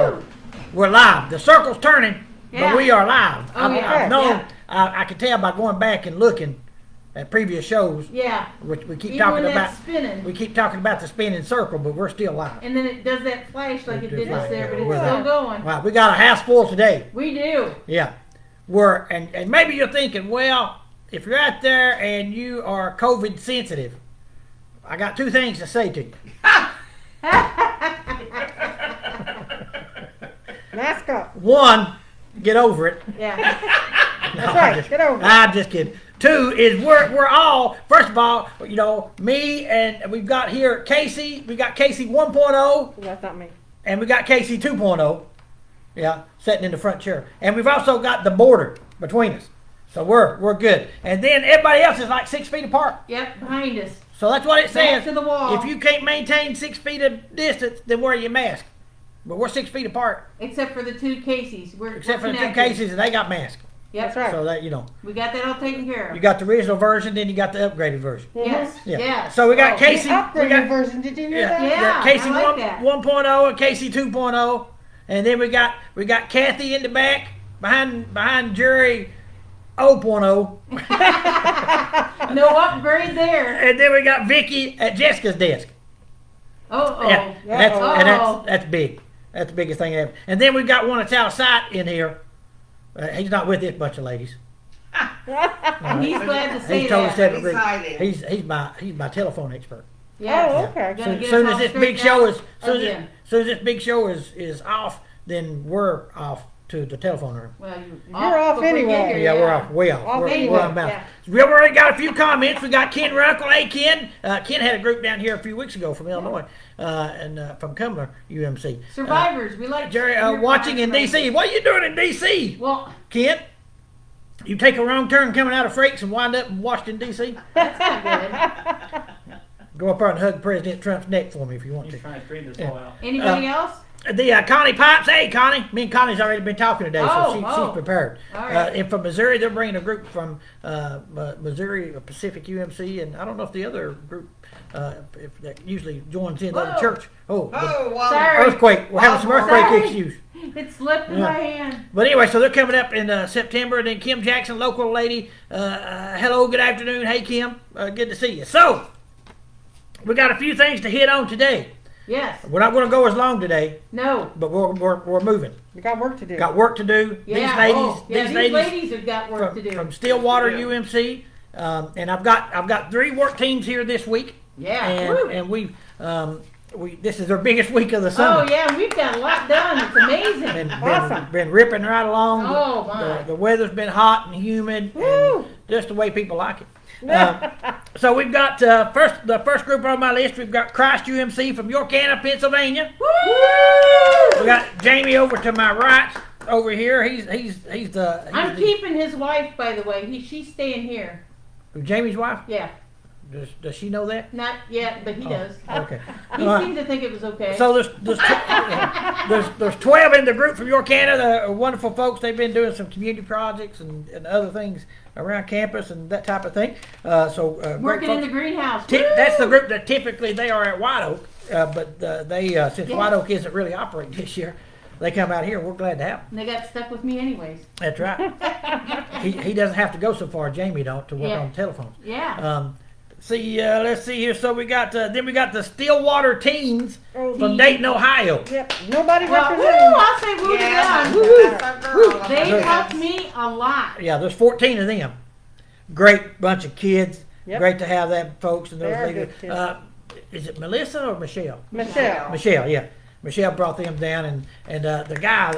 So we're live. The circle's turning, but we are live. I can tell by going back and looking at previous shows. Yeah. Which we keep talking about. Spinning. We keep talking about the spinning circle, but we're still live. And then it does that flash like it did us there, but it's still going. Right. We got a house full today. We do. Yeah. And maybe you're thinking, well, if you're out there and you are COVID sensitive, I got two things to say to you. Mask up. One, get over it. Yeah. That's right. Get over it. I'm just kidding. Two is we're all, first of all, you know, me and we've got here Casey. We got Casey 1.0. That's not me. And we got Casey 2.0. Yeah, sitting in the front chair. And we've also got the border between us. So we're good. And then everybody else is like 6 feet apart. Yep, behind us. So that's what it says. Back to the wall. If you can't maintain 6 feet of distance, then wear your mask. But we're 6 feet apart. Except for the two Caseys. Except for the two Caseys, and they got masks. Yep. That's right. So that, you know. We got that all taken care of. You got the original version, then you got the upgraded version. Yes. Yeah. Yes. So we got Casey. The upgraded version. Did you hear that? Yeah. Casey I like that. 1.0 and Casey 2.0. And then we got Kathy in the back behind Jerry 0.0. No upgrade there. And then we got Vicki at Jessica's desk. Yeah. That's big. That's the biggest thing ever. And then we got one that's out of sight in here. He's not with this bunch of ladies. He's glad to see he's totally that. separate. He's my telephone expert. Yeah. Oh, okay. Soon as this big show is off, then we're off to the telephone room. Well, you're off anyway. Yeah, we're off. Way off. We're anyway. unbound. We've already got a few comments. We got Ken Runkle. Hey, Ken. Ken had a group down here a few weeks ago from Illinois and from Cumberland, UMC. Survivors. We like Jerry watching in D.C. What are you doing in D.C.? Well, Ken, you take a wrong turn coming out of Frakes and wind up in Washington, D.C.? That's not good. Go up there and hug President Trump's neck for me if you want to. He's trying to screen this all out. Anybody else? The Connie Pipes. Hey, Connie. Me and Connie's already been talking today, so she's prepared. All right. And from Missouri, they're bringing a group from Missouri Pacific UMC, and I don't know if the other group if that usually joins in the other church. Sorry. Earthquake. We're having some earthquake issues. It slipped in my hand. But anyway, so they're coming up in September. And then Kim Jackson, local lady. Hello, good afternoon. Hey, Kim. Good to see you. So, we got a few things to hit on today. Yes. We're not going to go as long today. No. But we're moving. We got work to do. Got work to do. Yeah. These ladies have got work to do. From Stillwater UMC. And I've got 3 work teams here this week. Yeah. And this is our biggest week of the summer. Oh yeah, we've got a lot done. It's amazing. Been ripping right along. Oh my. The weather's been hot and humid, and just the way people like it. So we've got the first group on my list. We've got Christ UMC from Yorkana, Pennsylvania. Woo! We got Jamie over to my right over here. He's I'm keeping his wife, by the way. She's staying here. Jamie's wife? Yeah. Does she know that? Not yet, but he does. Okay. He seemed to think it was okay. So there's 12 in the group from Yorkana. They're wonderful folks. They've been doing some community projects and other things around campus and that type of thing. Working in the greenhouse. That's the group that typically they are at White Oak, but since White Oak isn't really operating this year, they come out here. We're glad to have them. And they got stuck with me anyways. That's right. he doesn't have to go so far. Jamie don't to work on telephones. Yeah. Let's see here. So we got the Stillwater Teens from Dayton, Ohio. Yep. Nobody representing. I'll say woo to them. They helped me a lot. Yeah, there's 14 of them. Great bunch of kids. Yep. Great to have them folks and those Very leaders. good kids. Is it Melissa or Michelle? Michelle, yeah. Michelle brought them down, and the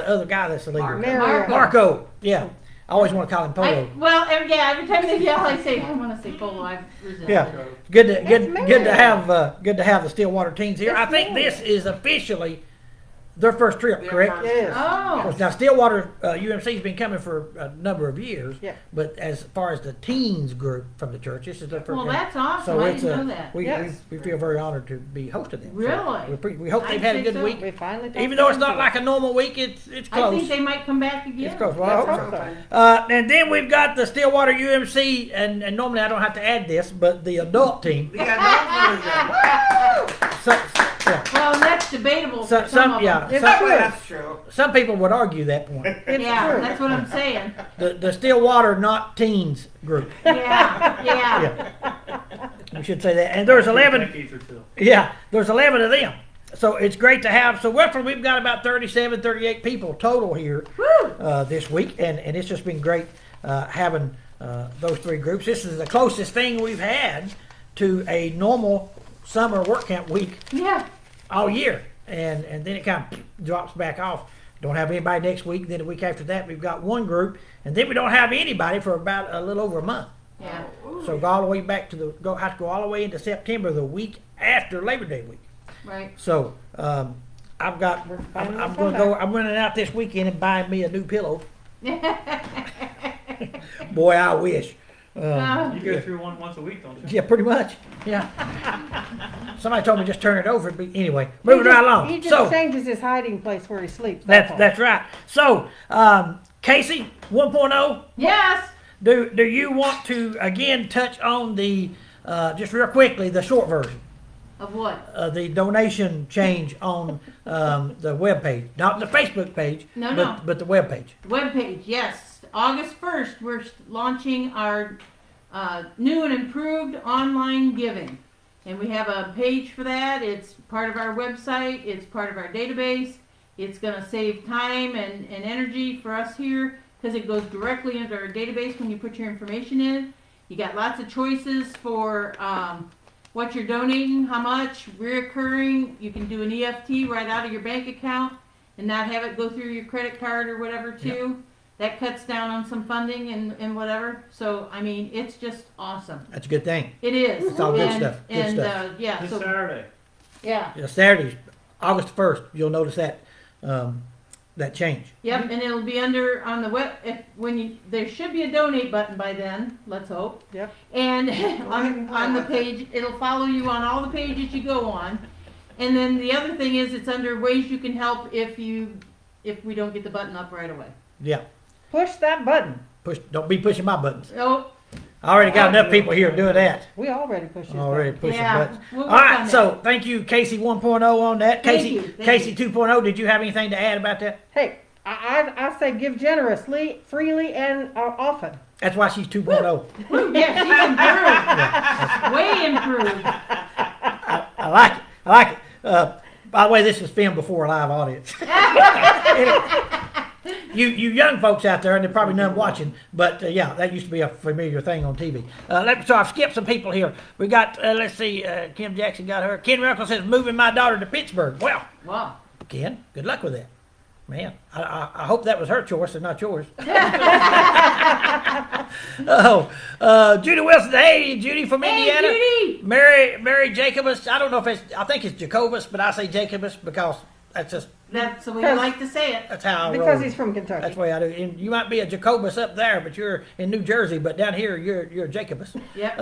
other guy that's the leader, Marco. Yeah. I always want to call him Polo. Every time they yell, I say, I want to say Polo. I resist. Yeah, good to have the Stillwater Teens here. I think this is officially their first trip, correct? Yes. Oh. Now Stillwater UMC has been coming for a number of years. Yeah. But as far as the teens group from the church, this is their first. Well, that's awesome. So I didn't know that. We feel very honored to be hosting them. Really? So we hope they've had a good week. We finally Even though it's not like a normal week, it's close. I think they might come back again. It's close. Well, I hope so. And then we've got the Stillwater UMC, and normally I don't have to add this, but the adult team. The adult version. So, Well, that's debatable So- for some of yeah. them. It's Some- true. That's true. Some people would argue that point. It's Yeah, true. that's what I'm saying. The Stillwater Not Teens group. Yeah. We should say that. And there's 11. Decades or two. Yeah, there's 11 of them. So it's great to have. So roughly we've got about 37, 38 people total here this week. And it's just been great having those three groups. This is the closest thing we've had to a normal summer work camp week Yeah. all year. And then it kind of drops back off. Don't have anybody next week. Then the week after that, we've got one group. And then we don't have anybody for about a little over a month. Yeah. So go all the way back to have to go all the way into September, the week after Labor Day week. Right. So I'm running out this weekend and buying me a new pillow. Boy, I wish. You go through one once a week, don't you? Yeah, pretty much. Yeah. Somebody told me just turn it over. But anyway, moving right along. He just So changes his hiding place where he sleeps. that's right. So Casey 1.0. Yes. Do you want to again touch on the just real quickly the short version? Of what? The donation change on the web page, not the Facebook page, No. but the web page. Webpage, yes. August 1st, we're launching our new and improved online giving. And we have a page for that. It's part of our website. It's part of our database. It's going to save time and energy for us here because it goes directly into our database when you put your information in. You got lots of choices for what you're donating, how much, reoccurring. You can do an EFT right out of your bank account and not have it go through your credit card or whatever too. Yep. That cuts down on some funding and whatever. So, I mean, it's just awesome. That's a good thing. It is. It's all good stuff. Good stuff. Yeah. This So, Saturday. yeah. Saturdays, August 1st, you'll notice that that change. Yep, and it'll be under on the web. There should be a donate button by then. Let's hope. Yep. And on the page, it'll follow you on all the pages you go on. And then the other thing is, it's under ways you can help if we don't get the button up right away. Yeah. Push that button. Don't be pushing my buttons. Oh. I already got enough people here doing that. We already pushed it. Already pushing buttons. We'll All work right, on so that. thank you, Casey 1.0 on that. Thank Casey you. 2.0, did you have anything to add about that? Hey, I say give generously, freely, and often. That's why she's 2.0. Yeah, she's improved. Way improved. I like it. By the way, this was filmed before a live audience. You young folks out there, and there's probably none watching, but yeah, that used to be a familiar thing on TV. So I've skipped some people here. We got, let's see, Kim Jackson got her. Ken Ruckle says, moving my daughter to Pittsburgh. Well, Wow. Ken, good luck with that. Man, I hope that was her choice and not yours. Judy Wilson, hey, Judy from Indiana. Judy. Mary Jacobus, I don't know if I think it's Jacobus, but I say Jacobus because that's just, That's the way you like to say it. that's how I roll. Because he's from Kentucky. That's the way I do. And you might be a Jacobus up there, but you're in New Jersey. But down here, you're a Jacobus. Yep.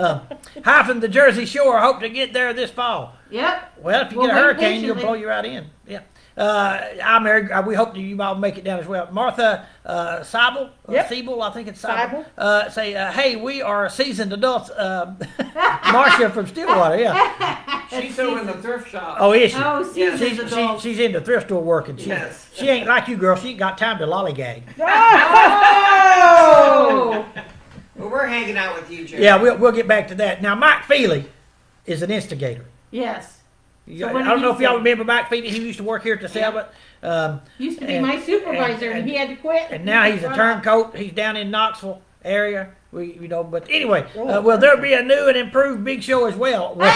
Hi from the Jersey Shore. Hope to get there this fall. Yep. Well, if you We'll get a wait hurricane, you'll patiently. blow you right in. Yeah. I'm Eric. We hope that you all make it down as well. Martha Seibel, Yep. Siebel, I think it's Seibel. Say, hey, we are seasoned adults. Marcia from Stillwater, yeah. She's over in the thrift shop. Oh, is she? Oh, seasoned adults. She's in the thrift store working. Yes. She ain't like you, girl. She ain't got time to lollygag. Oh! Well, we're hanging out with you, Jerry. Yeah, we'll get back to that. Now, Mike Feely is an instigator. Yes. So I what did don't know he if y'all say? remember Mike Feely. He used to work here at the Selbit. Used to be And- my supervisor, and and- he had to quit. And now he's a turncoat. He's down in Knoxville area. But anyway, will there be a new and improved Big Show as well? Well,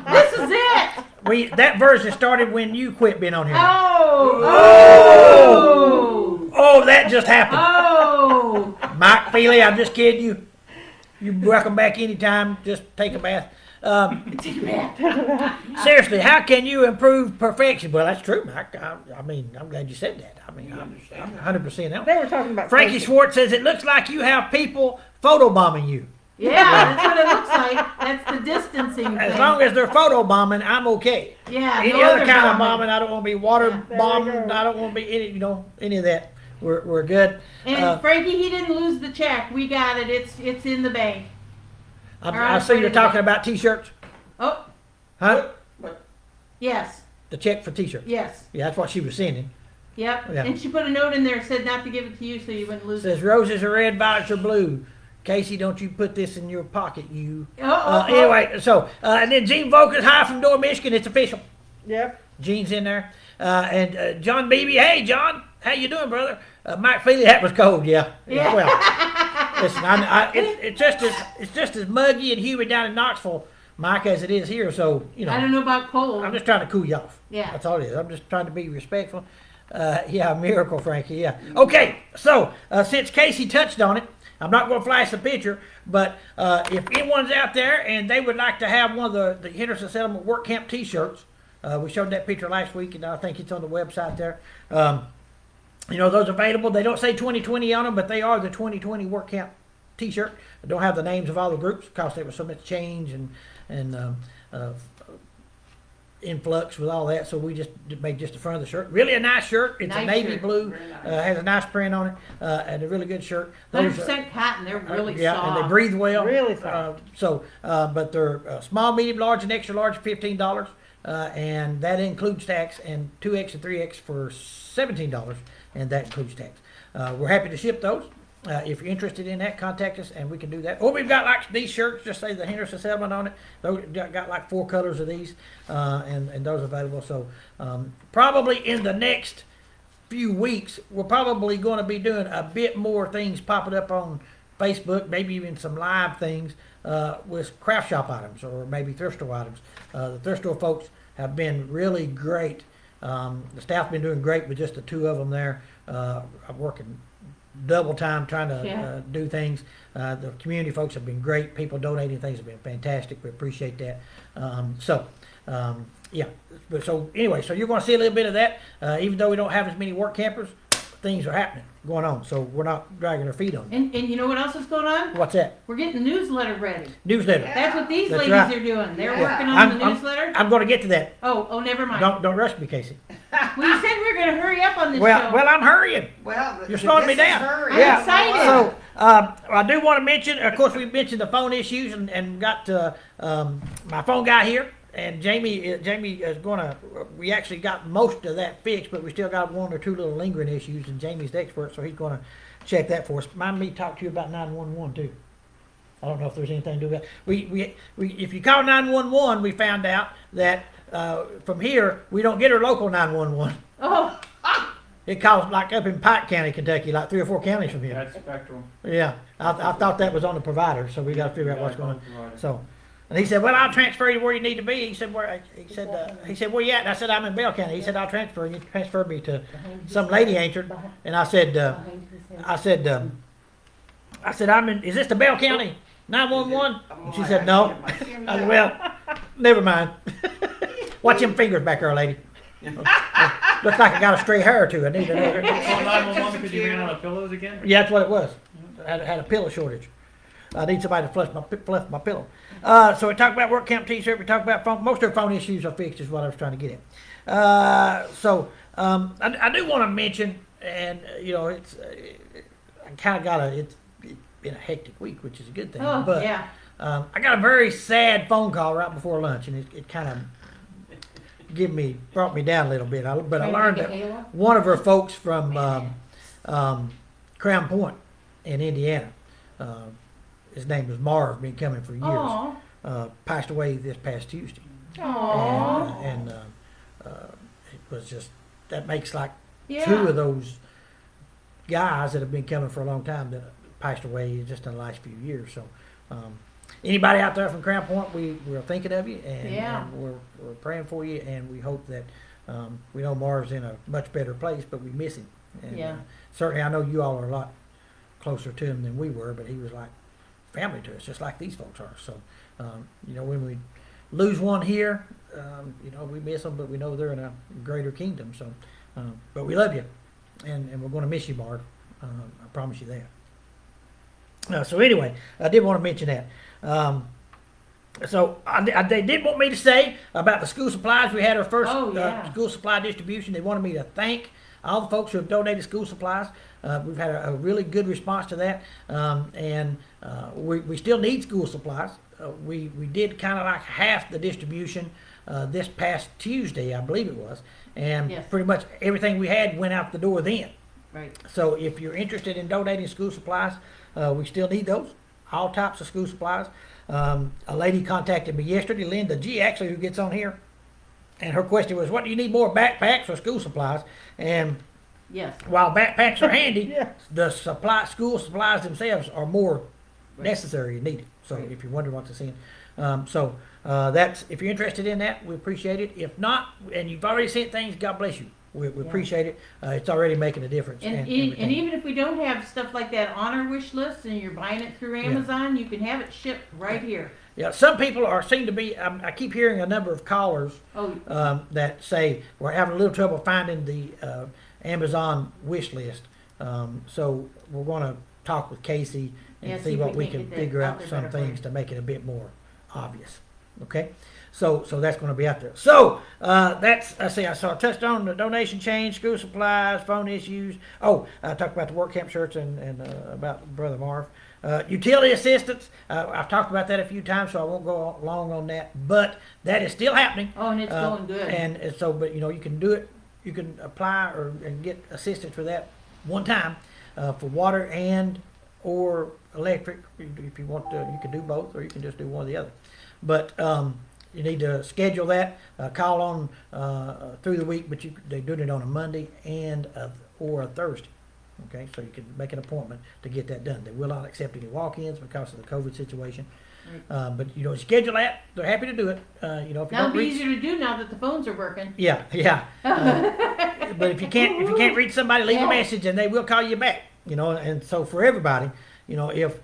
This is it. that version started when you quit being on here. Oh! That just happened. Oh! Mike Feely, I'm just kidding you. You're welcome back anytime. Just take a bath. Seriously, how can you improve perfection? Well, that's true, Mike. I mean, I'm glad you said that. I mean, I'm 100% out. They were talking about Frankie Casey. Schwartz says it looks like you have people photobombing you. Yeah, that's what it looks like. That's the distancing As thing. long as they're photobombing, I'm okay. Yeah. Any no other kind of bombing. bombing, I don't want to be water Yeah. There bombed. we go. I don't want to be any of that. We're good. And Frankie, he didn't lose the check. We got it. It's in the bank. I see you're talking about T-shirts, Oh, huh? Yes, The check for T-shirts. yes, Yeah, that's what she was sending. yep. Yeah. And she put a note in there, said not to give it to you so you wouldn't It lose it. says roses are red, violets are blue. Casey, don't you put this in your pocket, you. Oh. Anyway, so and then Gene Volker's hi from Door, Michigan. It's official. Yep. Gene's in there, and John Beebe. Hey, John, how you doing, brother? Mike Feely, that was cold. Yeah. Yeah. Well, listen, it's just as muggy and humid down in Knoxville, Mike, as it is here. So I don't know about cold. I'm just trying to cool you off. Yeah. That's all it is. I'm just trying to be respectful. Yeah, miracle, Frankie. Yeah. Okay, so since Casey touched on it, I'm not going to flash the picture, but if anyone's out there and they would like to have one of the Henderson Settlement Work Camp T-shirts, we showed that picture last week, and I think it's on the website there. Those available. They don't say 2020 on them, but they are the 2020 Work Camp T-shirt. I don't have the names of all the groups because there was so much change and influx with all that, so we just made just the front of the shirt. Really a nice shirt. It's Nice a navy shirt. blue, Very nice. has a nice print on it, and a really good shirt. Those 100% cotton. They're really yeah, soft. and they breathe well. Really soft. But they're small, medium, large, and extra large, $15, and that includes tax, and 2X and 3X for $17, and that includes tax. We're happy to ship those. If you're interested in that, contact us and we can do that. Or we've got like these shirts, just say the Henderson Settlement on it. Those got like 4 colors of these, and those available. So probably in the next few weeks, we're probably going to be doing a bit more things popping up on Facebook, maybe even some live things with craft shop items or maybe thrift store items. The thrift store folks have been really great. The staff's been doing great with just the 2 of them there. I'm working double time trying to do things. The community folks have been great. People donating things have been fantastic. We appreciate that. Yeah. So anyway, so you're going to see a little bit of that. Even though we don't have as many work campers, things are happening, going on. So we're not dragging our feet on it. And you know what else is going on? What's that? We're getting the newsletter ready. Newsletter. That's what these That's ladies right. are doing. They're Yeah. working on I'm- the newsletter. I'm going to get to that. Oh, never mind. Don't rush me, Casey. Well, you said we were going to hurry up on this Well, show. well, I'm hurrying. Well, You're slowing me this is down. her. I'm Yeah. excited. So I do want to mention, of course, we mentioned the phone issues and got my phone guy here, and Jamie is going to. We actually got most of that fixed, but we still got 1 or 2 little lingering issues, and Jamie's the expert, so he's going to check that for us. Mind me talk to you about 911 too. I don't know if there's anything to do with that. We if you call 911, we found out that from here we don't get our local 911. Oh, It calls like up in Pike County, Kentucky, like 3 or 4 counties from here. That's Spectral. Yeah, I thought that was on the provider, so we got to figure out what's going on. Provider. So, and he said, "Well, I'll transfer you to where you need to be." He said, "Where?" He said, "Where you at?" And I said, "I'm in Bell County." He said, "I'll transfer you." He transferred me to some lady answered, and I said, "I'm in. Is this the Bell County 911?" And she said, "No." I said, "Well, never mind." Watch them fingers back there, lady. Looks like I got a stray hair or 2. I need another. You called 911 because you ran out of pillows again? Yeah, that's what it was. I had a pillow shortage. I need somebody to fluff my pillow. So we talked about work camp T-shirt. We talked about phone. Most of our phone issues are fixed, is what I was trying to get at. I do want to mention, and it's I kind of got it's been a hectic week, which is a good thing. oh, but yeah. I got a very sad phone call right before lunch, and it kind of brought me down a little bit. But I learned that one of her folks from Crown Point in Indiana, his name was Marv, been coming for years, Aw. passed away this past Tuesday. Aw. And it was just, that makes like Yeah. 2 of those guys that have been coming for a long time that passed away just in the last few years. So anybody out there from Crown Point, we're thinking of you, and we're praying for you, and we hope that we know Marv's in a much better place, but we miss him. And, Yeah. certainly I know you all are a lot closer to him than we were, but he was like family to us, just like these folks are. So when we lose one here, we miss them, but we know they're in a greater kingdom. So but we love you, and we're going to miss you, Marv. I promise you that. So anyway, I did want to mention that. So they did want me to say about the school supplies. We had our first school supply distribution. They wanted me to thank all the folks who have donated school supplies. We've had a really good response to that, and we still need school supplies. We did kind of like half the distribution this past Tuesday, I believe it was, and Yes. pretty much everything we had went out the door then. Right. So if you're interested in donating school supplies, we still need those, all types of school supplies. A lady contacted me yesterday, Linda G, actually, who gets on here, and her question was, what do you need more, backpacks or school supplies? And Yes. while backpacks are handy, Yes. the school supplies themselves are more Right. necessary and needed. So Right. if you wonder what to see, that's, if you're interested in that, we appreciate it. If not, and you've already sent things, God bless you. We Yeah. appreciate it. It's already making a difference. And everything. even if we don't have stuff like that on our wish list and you're buying it through Amazon, you can have it shipped right here. Yeah, some people seem to be. I keep hearing a number of callers Oh, that say we're having a little trouble finding the Amazon wish list. So we're going to talk with Casey and Yeah, see see if what we we can can get that figure out out there some better for you. things to make it a bit more obvious. Okay, so that's going to be out there. So that's I touched on the donation change, school supplies, phone issues. Oh, I talked about the work camp shirts and about Brother Marv. Utility assistance, I've talked about that a few times, so I won't go long on that, but that is still happening. oh, and it's going good. And so, but you know, you can do it, you can apply and get assistance for that one time for water and or electric. If you want to, you can do both, or you can just do one or the other. But you need to schedule that, call on through the week, but they're doing it on a Monday and or a Thursday. Okay, so you can make an appointment to get that done. They will not accept any walk-ins because of the COVID situation. But you know, schedule that. They're happy to do it. You know, if you That'll don't be reach, easier to do now that the phones are working. yeah. But if you can't reach somebody, leave a Yeah. message and they will call you back. You know, and so for everybody, you know, if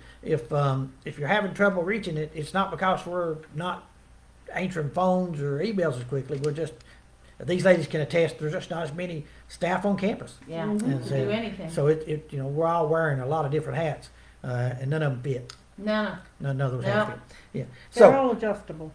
you're having trouble reaching it, it's not because we're not answering phones or emails as quickly. We're just these ladies can attest. There's just not as many staff on campus. Yeah, And to so- do anything. So it you know, we're all wearing a lot of different hats, and none of them fit. No. None of those No. hats fit. Yeah. They're So all adjustable.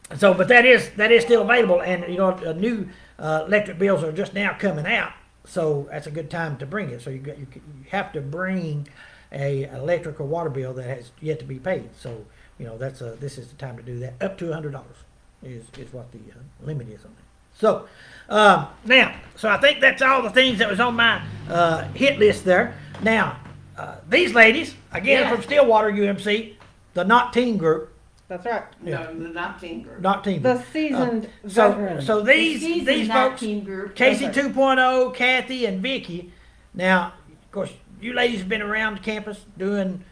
but that is still available, and you know, new electric bills are just now coming out, so that's a good time to bring it. So you have to bring a electric or water bill that has yet to be paid. So you know, this is the time to do that. Up to $100 is what the limit is on it. So now, so I think that's all the things that was on my hit list there. Now, these ladies, again, Yeah. from Stillwater UMC, the Not Team Group, That's right. Yeah. No, not team group. Not Team The Group. seasoned So veterans. these Seasoned not folks, team group. Casey Okay. 2.0, Kathy, and Vicki. Now, of course, you ladies have been around campus doing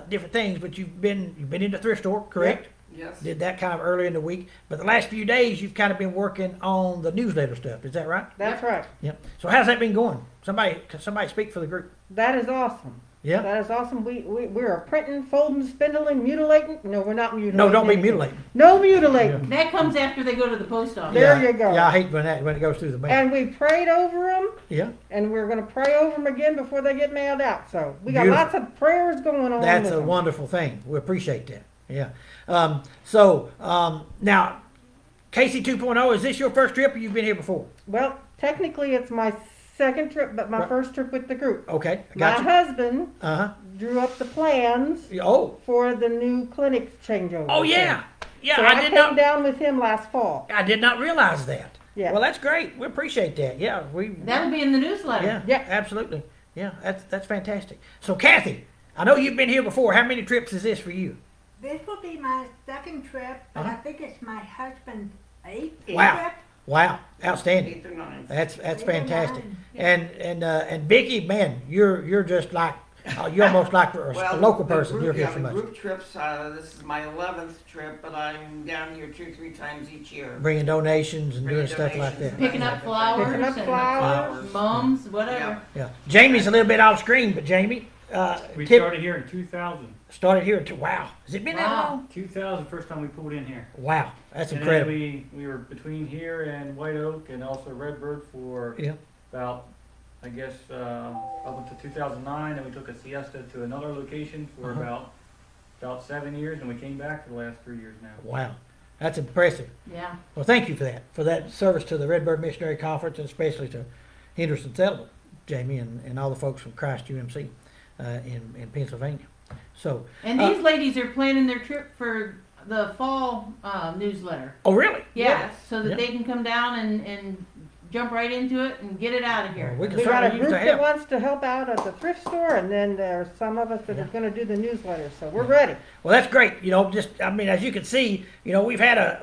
different things, but you've been in the thrift store, correct? Yes. Did that kind of early in the week, but the last few days you've kind of been working on the newsletter stuff. Is that right? That's right. Yep. So how's that been going? Somebody speak for the group. That is awesome. Yeah. That is awesome. We're printing, folding, spindling, mutilating. No, we're not mutilating. No, don't be anything. mutilating. No mutilating. That comes after they go to the post office. There Yeah. you go. Yeah, I hate when it goes through the mail. And we prayed over them, Yeah. and we're going to pray over them again before they get mailed out. So we got Beautiful. lots of prayers going on. That's with a them. wonderful thing. We appreciate that. Yeah. Now, Casey 2.0, is this your first trip or you've been here before? Well, technically it's my second trip, but my Right. first trip with the group. Okay. My Got you. husband Uh-huh. drew up the plans Oh. for the new clinic changeover. Oh, yeah. Yeah, So I I did came not. down with him last fall. I did not realize that. Yeah. Well, that's great. We appreciate that. Yeah, That'll be in the newsletter. Yeah, Yeah. absolutely. Yeah, that's fantastic. So, Kathy, I know you've been here before. How many trips is this for you? This will be my second trip, but Uh-huh. I think it's my husband's eighth Wow. trip. Wow, outstanding. 8th or 9th. That's Eight or fantastic. nine. And Vicki, man, you're just like you're almost like a local the person. Group, You're here yeah, so the much. group trips, this is my 11th trip, but I'm down here 2-3 times each year. Bringing donations and doing Bringing stuff like that. donations. Picking up flowers. Picking up and flowers. Mums, whatever. Yeah, Jamie's a little bit off screen, but Jamie We Tip- started here in 2000. started here. Wow, has it been that Wow. long? 2000, first time we pulled in here. Wow, that's And incredible. then we were between here and White Oak and also Redbird for Yeah. about, I guess, up until 2009. And we took a siesta to another location for Uh-huh. about 7 years, and we came back for the last 3 years now. Wow, that's impressive. Yeah. Well, thank you for that service to the Redbird Missionary Conference, and especially to Henderson Settlement, Jamie, and all the folks from Christ UMC in Pennsylvania. So, And these ladies are planning their trip for the fall newsletter. Oh, really? Yeah, so that Yeah. they can come down and jump right into it and get it out of here. Well, we can We got a certainly use group the that help. wants to help out at the thrift store, and then there's some of us that Yeah. are gonna do the newsletter, so we're ready. Well, that's great. Just, I mean, as you can see, we've had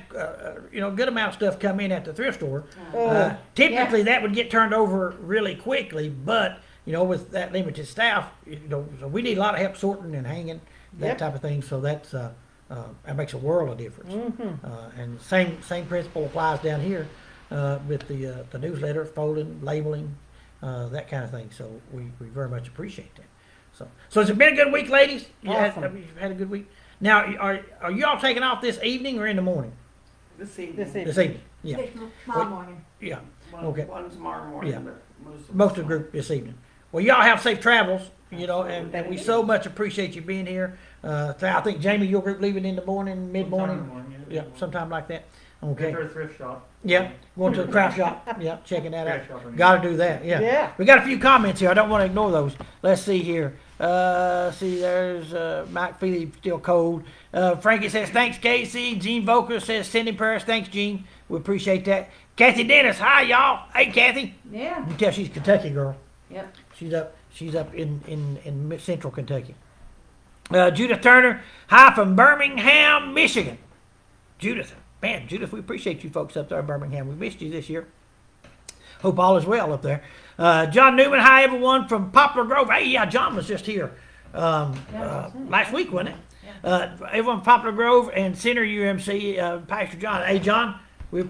good amount of stuff come in at the thrift store. Oh, Typically, that would get turned over really quickly, but with that limited staff, so we need a lot of help sorting and hanging, that Yep. type of thing. So that makes a world of difference. And same principle applies down here with the newsletter, folding, labeling, that kind of thing. So we very much appreciate that. So it's been a good week, ladies. Awesome. You've had a good week. Now, are you all taking off this evening or in the morning? This evening. This evening. This evening. Yeah. Tomorrow morning. Yeah. One, Okay. one tomorrow morning, Yeah. but Most of the group this evening. Well, y'all have safe travels, and we so much appreciate you being here. I think, Jamie, your group leaving in the morning, mid-morning? Sometime in the morning, Yeah, sometime like that. Okay. Enter a thrift shop. Yeah, going to the craft shop. Yeah, checking that out. Craft shop, I mean. Got to do that, yeah. Yeah. We got a few comments here. I don't want to ignore those. Let's see here. See, there's Mike Feely, still cold. Frankie says, thanks, Casey. Gene Volker says, sending prayers. Thanks, Gene. We appreciate that. Kathy Dennis, hi, y'all. Hey, Kathy. Yeah. You can tell she's a Kentucky girl. Yep. She's up in central Kentucky. Judith Turner, hi from Birmingham, Michigan. Judith, man, Judith, we appreciate you folks up there in Birmingham. We missed you this year. Hope all is well up there. John Newman, hi everyone from Poplar Grove. Hey, yeah, John was just here last week, wasn't it? Everyone from Poplar Grove and Center UMC, Pastor John. Hey, John, we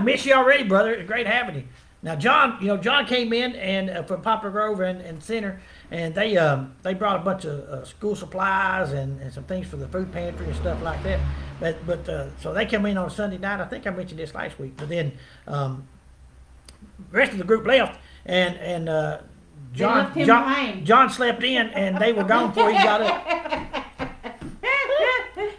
miss you already, brother. It's great having you. Now, John, John came in and from Poplar Grove and Center, and they brought a bunch of school supplies and some things for the food pantry and stuff like that. But so they came in on Sunday night. I think I mentioned this last week. But then the rest of the group left, and left him behind. John slept in, and they were gone before he got up.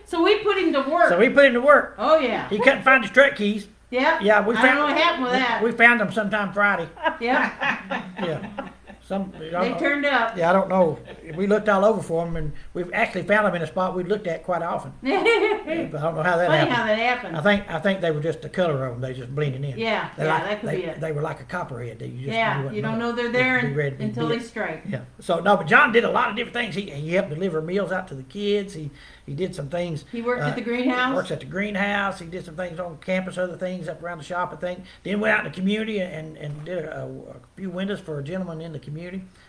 So we put him to work. So we put him to work. Oh yeah. He couldn't find his truck keys. Yeah. Yeah, I don't know what happened with that. We found them sometime Friday. Yeah. Yeah. They turned up. Yeah, I don't know. We looked all over for them, and we've actually found them in a spot we'd looked at quite often. But I don't know how that Funny happened. how that happened. I think they were just the color of them. They just blended in. Yeah, They're yeah, like- that could they, be it. They were like a copperhead. You don't know they're there Be ready to be until bit. they strike. Yeah. So no, but John did a lot of different things. He helped deliver meals out to the kids. He did some things. He worked at the He greenhouse. works at the greenhouse. He did some things on campus, other things up around the shop and things. Then went out in the community and did a few windows for a gentleman in the community.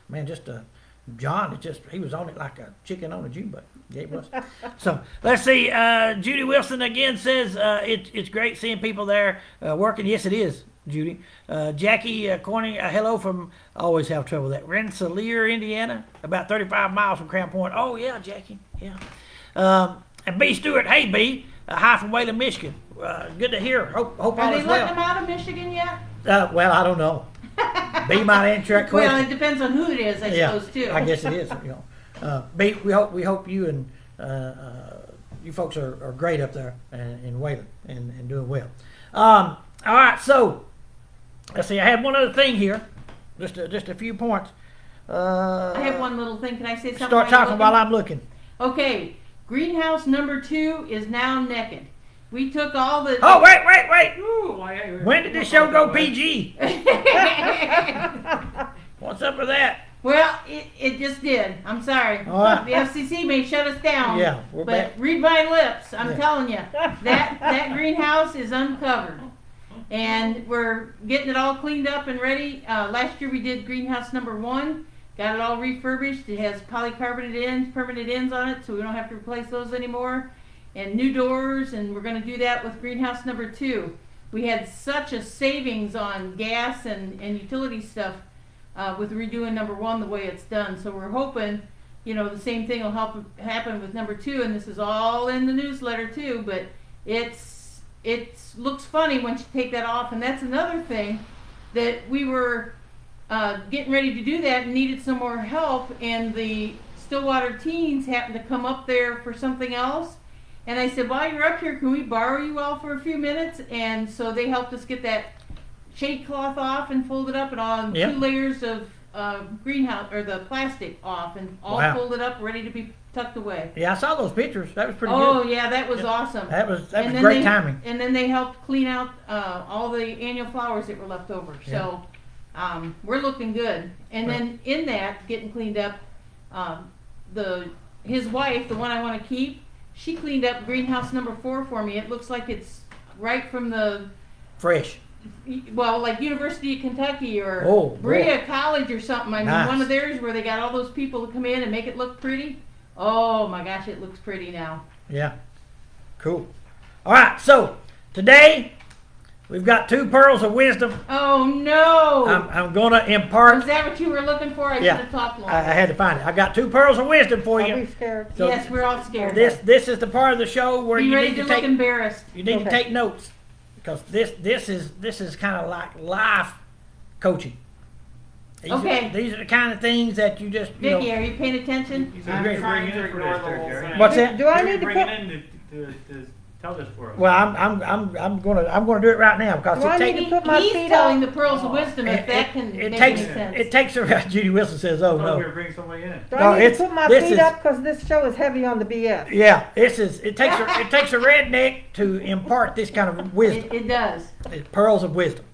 Man, John, he was on it like a chicken on a June button. Yeah, he was. So let's see. Judy Wilson again says it's great seeing people there working. Yes, it is, Judy. Jackie Corning, hello from, I always have trouble with that, Rensselaer, Indiana, about 35 miles from Crown Point. Oh, yeah, Jackie. Yeah. And B. Stewart, hey, B. Hi from Wayland, Michigan. Good to hear. Hope all Are they is letting well. them out of Michigan yet? Well, I don't know. B might answer that question. Well, it depends on who it is, I suppose, too. I guess it is. B, we hope you and you folks are great up there in Wayland and doing well. All right, so let's see. I had one other thing here, just a few points. I have one little thing. Can I say something? Start talking while I'm looking. Okay, greenhouse number 2 is now naked. We took all the... Oh, wait. Ooh, When did this show go PG? What's up with that? Well, it just did. I'm sorry. All right. The FCC may shut us down. Yeah, we're but back. read my lips. I'm Yeah. telling you, that greenhouse is uncovered, and we're getting it all cleaned up and ready. Last year we did greenhouse number 1. Got it all refurbished. It has polycarbonate ends, permanent ends on it, so we don't have to replace those anymore. And new doors, and we're going to do that with greenhouse number 2. We had such a savings on gas and utility stuff with redoing number 1 the way it's done. So we're hoping, the same thing will happen with number 2, and this is all in the newsletter too. But it looks funny once you take that off, and that's another thing that we were getting ready to do that and needed some more help, and the Stillwater teens happened to come up there for something else. And I said, while you're up here, can we borrow you all for a few minutes? And so they helped us get that shade cloth off and fold it up and on Yep. 2 layers of greenhouse or the plastic off and all Wow. folded up, ready to be tucked away. Yeah, I saw those pictures. That was pretty Oh good. yeah, that was awesome. That was And then great they- timing. And then they helped clean out all the annual flowers that were left over. So we're looking good. And then in that, getting cleaned up, his wife, the one I want to keep, she cleaned up greenhouse number 4 for me. It looks like it's right from the, Fresh. well, like University of Kentucky or Oh, boy. Berea College or something. I mean, Nice. one of theirs where they got all those people to come in and make it look pretty. Oh my gosh, it looks pretty now. Yeah. Cool. All right. So today we've got 2 pearls of wisdom. Oh no! I'm going to impart. Was that what you were looking for? I Yeah. should have talked longer. I had to find it. I got 2 pearls of wisdom for Are you. we scared? So Yes, we're all scared. this is the part of the show where Be you ready need to to look take embarrassed. to Okay. take notes because this is kind of like life coaching. Okay. These are the kind of things that you just you Vicky, know. are you paying attention? He's I'm bringing trying in to for ignore this, the whole Jerry. thing. What's that? Do I Who are need you to bringing put? in to tell this for us? Well, I'm gonna do it right now because Do I it need takes to put my He's feet telling up? the pearls of wisdom if that can it make takes any sense. it takes around. Judy Wilson says, "Oh I thought we no." were bringing somebody in. Do No, I need it's- to put my this feet is- up because this show is heavy on the BS? Yeah, it takes a redneck to impart this kind of wisdom. It does. It's pearls of wisdom.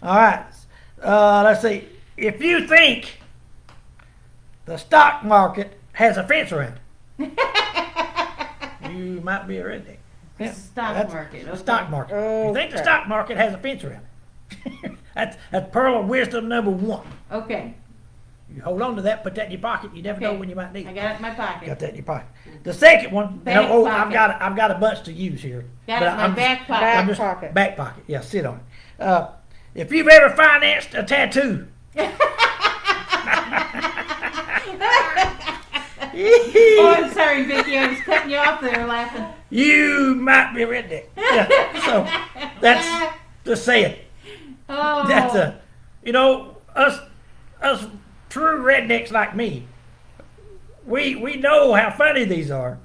All right. Let's see. If you think the stock market has a fence around it, you might be a redneck. Yeah, Stock that's market. The Okay. stock market. If you think the Okay. stock market has a fence around it, that's pearl of wisdom number 1. Okay. You hold on to that, put that in your pocket. You never know Okay. when you might need I it. got it in my pocket. Got that in your pocket. The second one, Back pocket. I've got a bunch to use here. Got but it in my I'm- back pocket. Back I'm just pocket. back pocket. Yeah, sit on it. If you've ever financed a tattoo, Oh, I'm sorry, Vicky. I was cutting you off there laughing. you might be a redneck. Yeah, so that's just saying. Oh. That's us true rednecks like me. We know how funny these are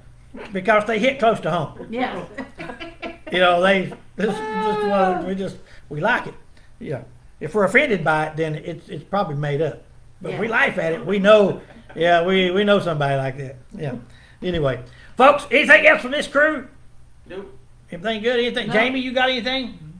because they hit close to home. Yes. You know, we like it. Yeah. If we're offended by it, then it's probably made up. But Yeah. we laugh at it. We know. Yeah, we know somebody like that. Yeah. Anyway, folks, anything else from this crew? Nope. Anything good? Anything? No. Jamie, you got anything?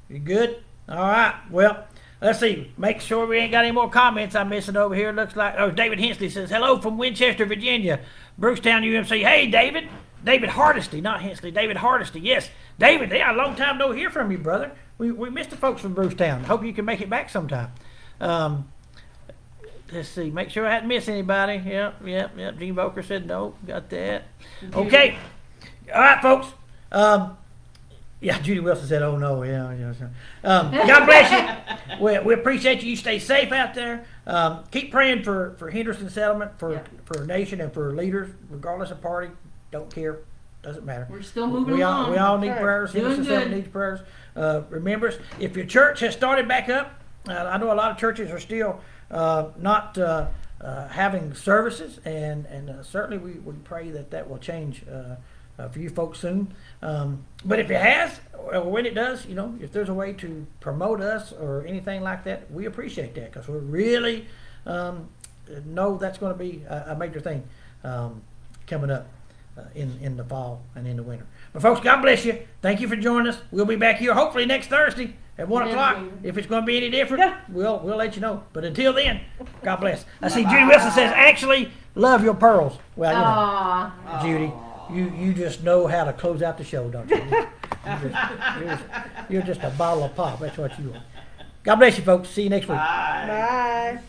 You good? All right. Well, let's see. Make sure we ain't got any more comments I'm missing over here. Looks like David Hensley says hello from Winchester, Virginia, Brucetown, UMC. Hey, David. David Hardesty, not Hensley. David Hardesty. Yes, David. Yeah, a long time no hear from you, brother. We missed the folks from Brucetown. Hope you can make it back sometime. Let's see. Make sure I hadn't missed anybody. Yep. Gene Boker said no. Got that. Okay. All right, folks. Yeah, Judy Wilson said, "Oh no, yeah." God bless you. We appreciate you. You stay safe out there. Keep praying for Henderson settlement, for our nation, and for leaders, regardless of party. Don't care. Doesn't matter. We're still moving We along. all need Okay. prayers. Doing Henderson settlement good. needs prayers. Remember, if your church has started back up, I know a lot of churches are still not having services, and certainly we pray that will change for you folks soon. But if it has, or when it does, if there's a way to promote us or anything like that, we appreciate that because we really know that's going to be a major thing coming up in the fall and in the winter. But folks, God bless you. Thank you for joining us. We'll be back here hopefully next Thursday at 1 o'clock. If it's going to be any different, we'll let you know. But until then, God bless. I see Judy Wilson says, actually love your pearls. Well, Aw. Judy, you just know how to close out the show, don't you? You're just a bottle of pop. That's what you are. God bless you, folks. See you next week. Bye. Bye.